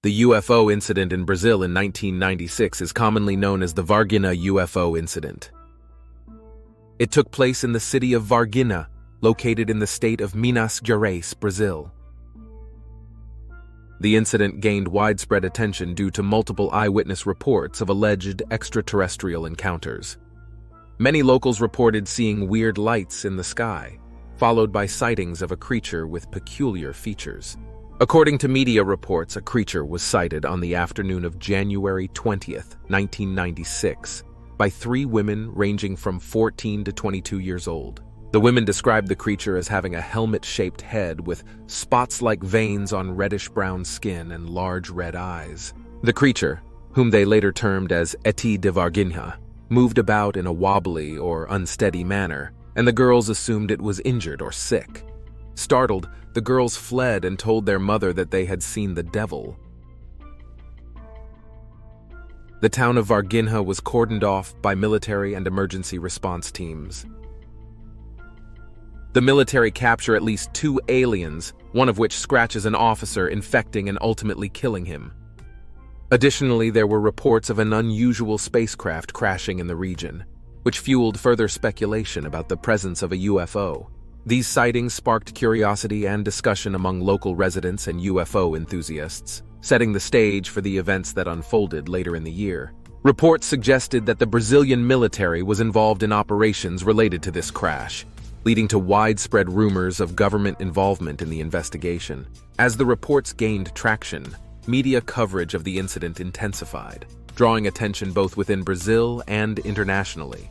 The UFO incident in Brazil in 1996 is commonly known as the Varginha UFO incident. It took place in the city of Varginha, located in the state of Minas Gerais, Brazil. The incident gained widespread attention due to multiple eyewitness reports of alleged extraterrestrial encounters. Many locals reported seeing weird lights in the sky, followed by sightings of a creature with peculiar features. According to media reports, a creature was sighted on the afternoon of January 20th, 1996, by three women ranging from 14 to 22 years old. The women described the creature as having a helmet-shaped head with spots-like veins on reddish-brown skin and large red eyes. The creature, whom they later termed as ET de Varginha, moved about in a wobbly or unsteady manner, and the girls assumed it was injured or sick. Startled, the girls fled and told their mother that they had seen the devil. The town of Varginha was cordoned off by military and emergency response teams. The military capture at least 2 aliens, one of which scratches an officer, infecting and ultimately killing him. Additionally, there were reports of an unusual spacecraft crashing in the region, which fueled further speculation about the presence of a UFO. These sightings sparked curiosity and discussion among local residents and UFO enthusiasts, setting the stage for the events that unfolded later in the year. Reports suggested that the Brazilian military was involved in operations related to this crash, leading to widespread rumors of government involvement in the investigation. As the reports gained traction, media coverage of the incident intensified, drawing attention both within Brazil and internationally.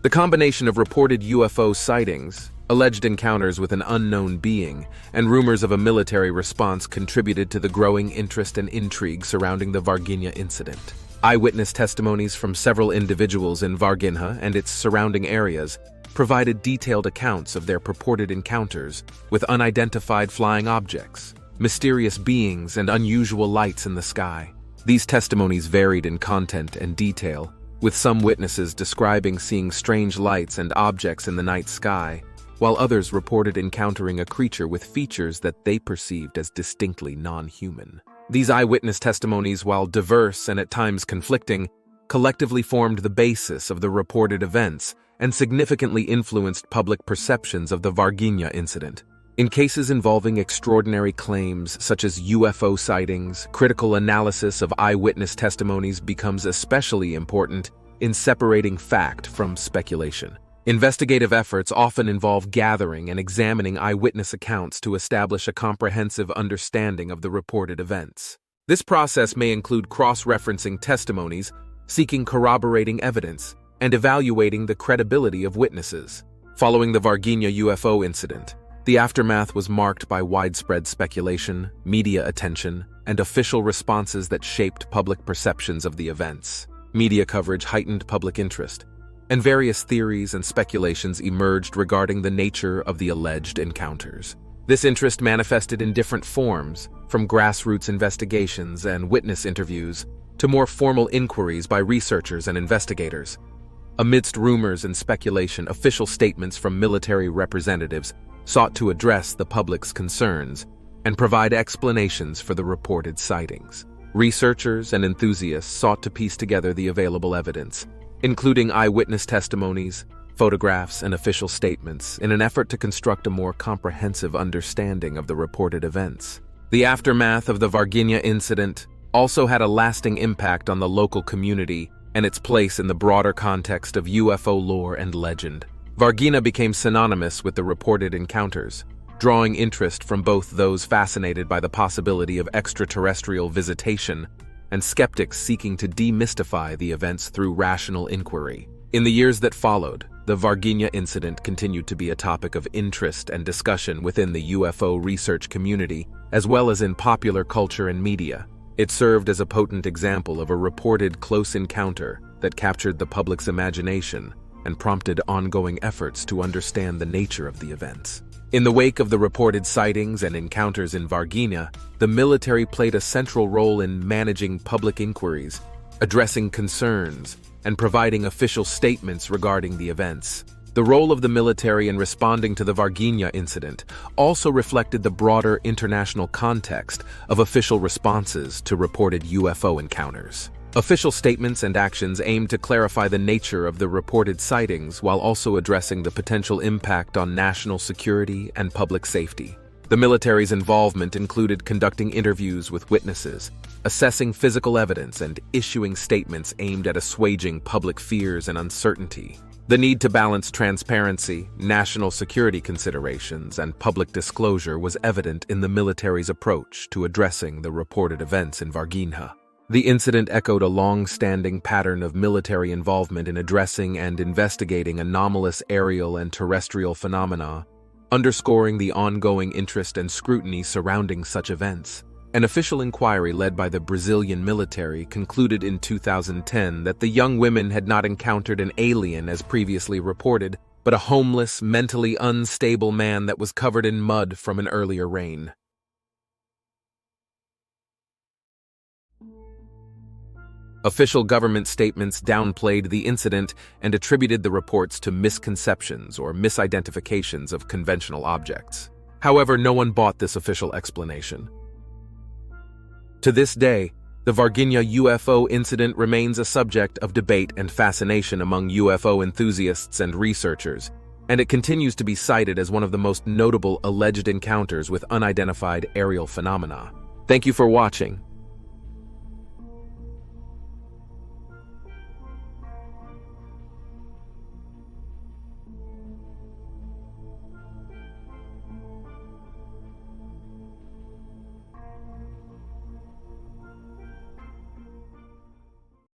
The combination of reported UFO sightings, alleged encounters with an unknown being, and rumors of a military response contributed to the growing interest and intrigue surrounding the Varginha incident. Eyewitness testimonies from several individuals in Varginha and its surrounding areas provided detailed accounts of their purported encounters with unidentified flying objects, mysterious beings, and unusual lights in the sky. These testimonies varied in content and detail, with some witnesses describing seeing strange lights and objects in the night sky, while others reported encountering a creature with features that they perceived as distinctly non-human. These eyewitness testimonies, while diverse and at times conflicting, collectively formed the basis of the reported events and significantly influenced public perceptions of the Varginha incident. In cases involving extraordinary claims such as UFO sightings, critical analysis of eyewitness testimonies becomes especially important in separating fact from speculation. Investigative efforts often involve gathering and examining eyewitness accounts to establish a comprehensive understanding of the reported events. This process may include cross-referencing testimonies, seeking corroborating evidence, and evaluating the credibility of witnesses. Following the Varginha UFO incident, the aftermath was marked by widespread speculation, media attention, and official responses that shaped public perceptions of the events. Media coverage heightened public interest, and various theories and speculations emerged regarding the nature of the alleged encounters. This interest manifested in different forms, from grassroots investigations and witness interviews to more formal inquiries by researchers and investigators. Amidst rumors and speculation, official statements from military representatives sought to address the public's concerns and provide explanations for the reported sightings. Researchers and enthusiasts sought to piece together the available evidence, including eyewitness testimonies, photographs, and official statements, in an effort to construct a more comprehensive understanding of the reported events. The aftermath of the Varginha incident also had a lasting impact on the local community and its place in the broader context of UFO lore and legend. Varginha became synonymous with the reported encounters, drawing interest from both those fascinated by the possibility of extraterrestrial visitation and skeptics seeking to demystify the events through rational inquiry. In the years that followed, the Varginha incident continued to be a topic of interest and discussion within the UFO research community, as well as in popular culture and media. It served as a potent example of a reported close encounter that captured the public's imagination and prompted ongoing efforts to understand the nature of the events. In the wake of the reported sightings and encounters in Varginha, the military played a central role in managing public inquiries, addressing concerns, and providing official statements regarding the events. The role of the military in responding to the Varginha incident also reflected the broader international context of official responses to reported UFO encounters. Official statements and actions aimed to clarify the nature of the reported sightings while also addressing the potential impact on national security and public safety. The military's involvement included conducting interviews with witnesses, assessing physical evidence, and issuing statements aimed at assuaging public fears and uncertainty. The need to balance transparency, national security considerations, and public disclosure was evident in the military's approach to addressing the reported events in Varginha. The incident echoed a long-standing pattern of military involvement in addressing and investigating anomalous aerial and terrestrial phenomena, underscoring the ongoing interest and scrutiny surrounding such events. An official inquiry led by the Brazilian military concluded in 2010 that the young women had not encountered an alien as previously reported, but a homeless, mentally unstable man that was covered in mud from an earlier rain. Official government statements downplayed the incident and attributed the reports to misconceptions or misidentifications of conventional objects. However, no one bought this official explanation. To this day, the Varginha UFO incident remains a subject of debate and fascination among UFO enthusiasts and researchers, and it continues to be cited as one of the most notable alleged encounters with unidentified aerial phenomena. Thank you for watching.